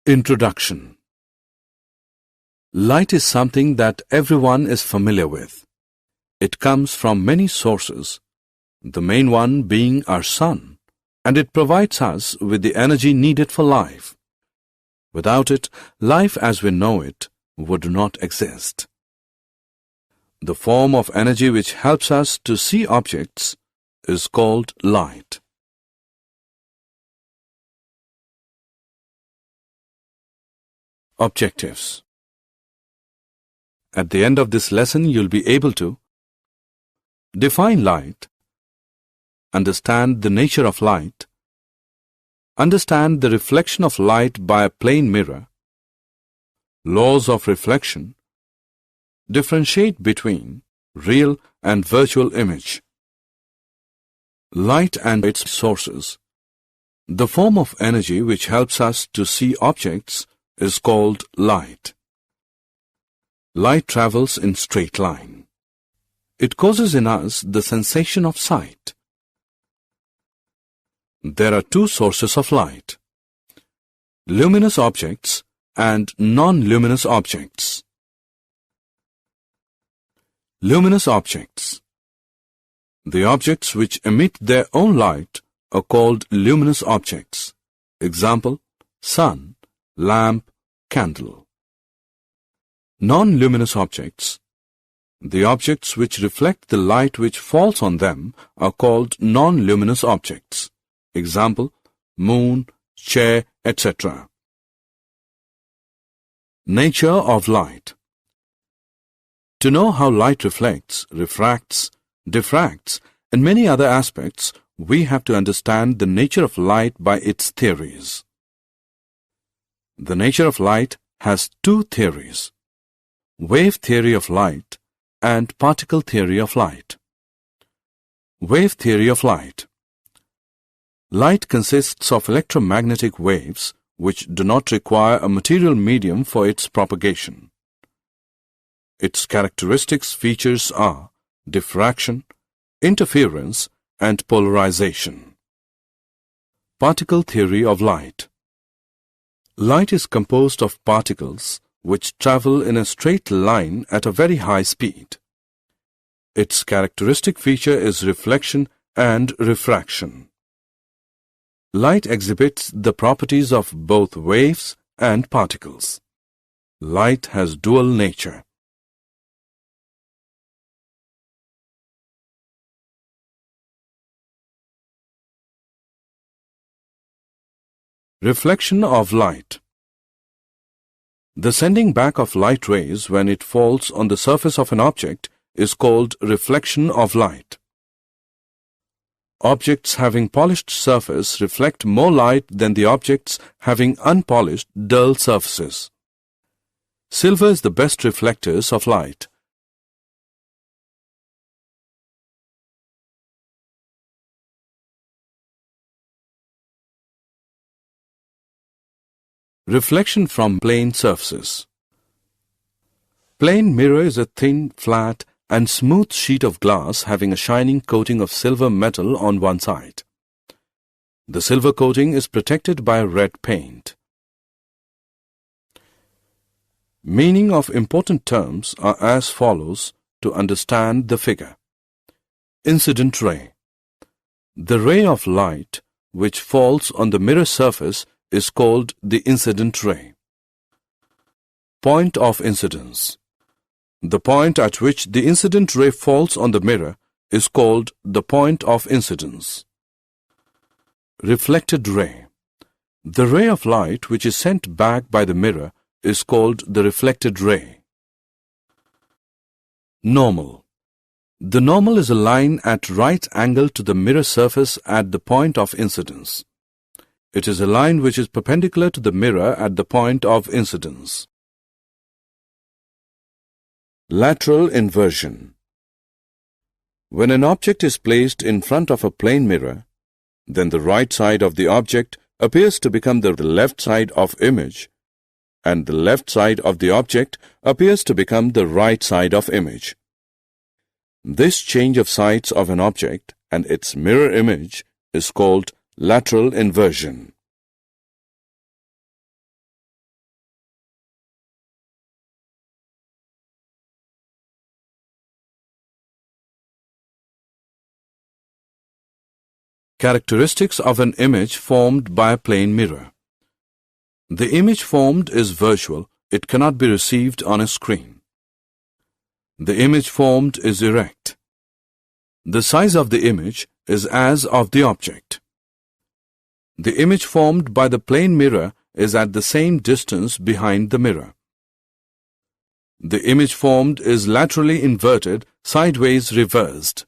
Introduction. Light is something that everyone is familiar with. It comes from many sources, the main one being our sun, and it provides us with the energy needed for life. Without it, life as we know it would not exist. The form of energy which helps us to see objects is called light. Objectives. At the end of this lesson, you'll be able to define light, understand the nature of light, understand the reflection of light by a plane mirror, laws of reflection, differentiate between real and virtual image, light and its sources. The form of energy which helps us to see objects is called light. Light travels in straight line. It causes in us the sensation of sight. There are two sources of light: luminous objects and non-luminous objects. Luminous objects. The objects which emit their own light are called luminous objects. Example: sun, lamp, candle. Non-luminous objects. The objects which reflect the light which falls on them are called non-luminous objects. Example: moon, chair, etc. Nature of light. To know how light reflects, refracts, diffracts, and many other aspects, we have to understand the nature of light by its theories. The nature of light has two theories: wave theory of light and particle theory of light. Wave theory of light. Light consists of electromagnetic waves which do not require a material medium for its propagation. Its characteristics features are diffraction, interference, and polarization. Particle theory of light. Light is composed of particles which travel in a straight line at a very high speed. Its characteristic feature is reflection and refraction. Light exhibits the properties of both waves and particles. Light has dual nature. Reflection of light. The sending back of light rays when it falls on the surface of an object is called reflection of light. Objects having polished surface reflect more light than the objects having unpolished, dull surfaces. Silver is the best reflectors of light. Reflection from plane surfaces. Plane mirror is a thin, flat, and smooth sheet of glass having a shining coating of silver metal on one side. The silver coating is protected by red paint. Meaning of important terms are as follows to understand the figure. Incident ray. The ray of light which falls on the mirror surface is called the incident ray. Point of incidence. The point at which the incident ray falls on the mirror is called the point of incidence. Reflected ray. The ray of light which is sent back by the mirror is called the reflected ray. Normal. The normal is a line at right angle to the mirror surface at the point of incidence. It is a line which is perpendicular to the mirror at the point of incidence. Lateral inversion. When an object is placed in front of a plane mirror, then the right side of the object appears to become the left side of image, and the left side of the object appears to become the right side of image. This change of sides of an object and its mirror image is called lateral inversion. Characteristics of an image formed by a plane mirror. The image formed is virtual. It cannot be received on a screen. The image formed is erect. The size of the image is as of the object. The image formed by the plane mirror is at the same distance behind the mirror. The image formed is laterally inverted, sideways reversed.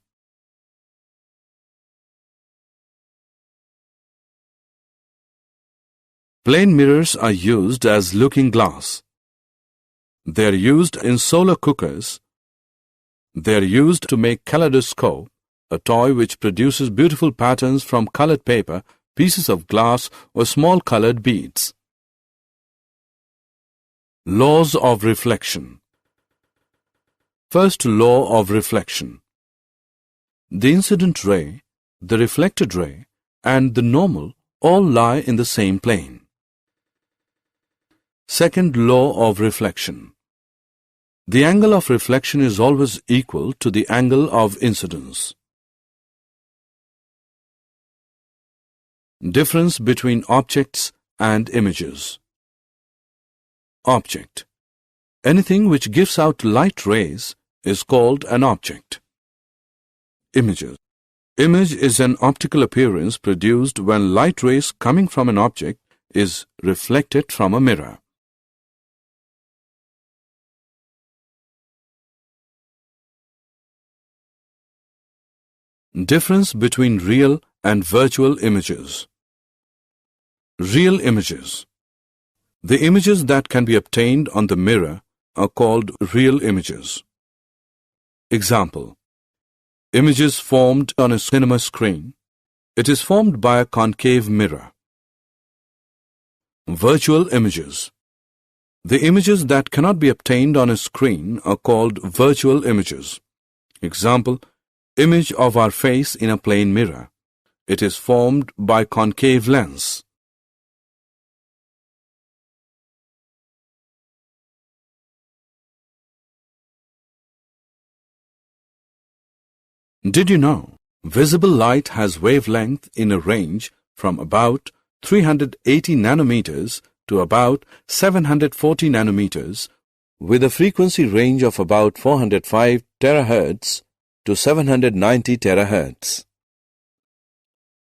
Plane mirrors are used as looking glass. They are used in solar cookers. They are used to make kaleidoscope, a toy which produces beautiful patterns from colored paper, pieces of glass, or small colored beads. Laws of reflection. First law of reflection. The incident ray, the reflected ray, and the normal all lie in the same plane. Second law of reflection. The angle of reflection is always equal to the angle of incidence. Difference between objects and images. Object. Anything which gives out light rays is called an object. Images. Image is an optical appearance produced when light rays coming from an object is reflected from a mirror. Difference between real and virtual images. Real images. The images that can be obtained on the mirror are called real images. Example. Images formed on a cinema screen. It is formed by a concave mirror. Virtual images. The images that cannot be obtained on a screen are called virtual images. Example. Image of our face in a plane mirror. It is formed by concave lens. Did you know visible light has wavelength in a range from about 380 nanometers to about 740 nanometers with a frequency range of about 405 terahertz to 790 terahertz.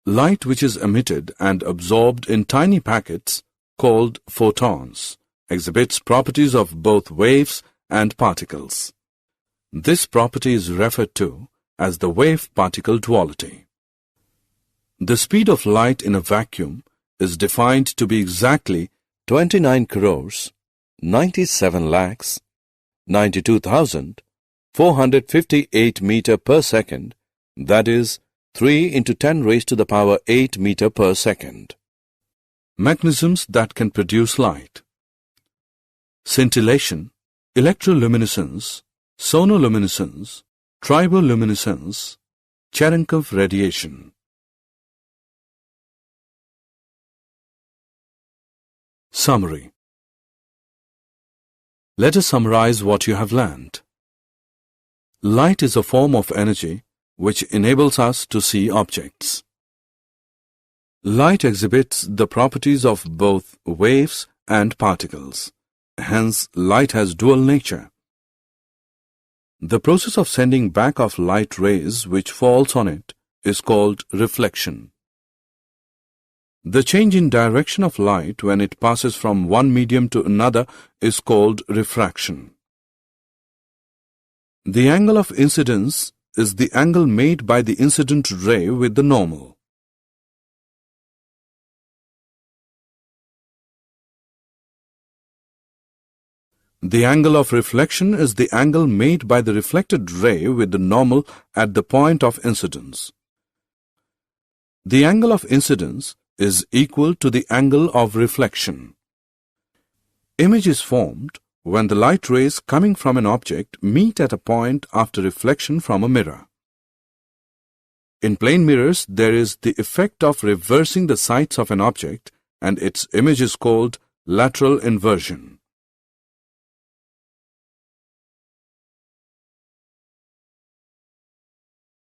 Light which is emitted and absorbed in tiny packets called photons exhibits properties of both waves and particles. This property is referred to as the wave-particle duality. The speed of light in a vacuum is defined to be exactly 29 crores 97 lakhs 92,458 meter per second, that is 3 into 10 raised to the power 8 meter per second. Mechanisms that can produce light. Scintillation, electroluminescence, sonoluminescence, triboluminescence, Cherenkov radiation. Summary. Let us summarize what you have learned. Light is a form of energy which enables us to see objects. Light exhibits the properties of both waves and particles. Hence, light has dual nature. The process of sending back of light rays which falls on it is called reflection. The change in direction of light when it passes from one medium to another is called refraction. The angle of incidence is the angle made by the incident ray with the normal. The angle of reflection is the angle made by the reflected ray with the normal at the point of incidence. The angle of incidence is equal to the angle of reflection. Image is formed when the light rays coming from an object meet at a point after reflection from a mirror. In plane mirrors, there is the effect of reversing the sides of an object and its image is called lateral inversion.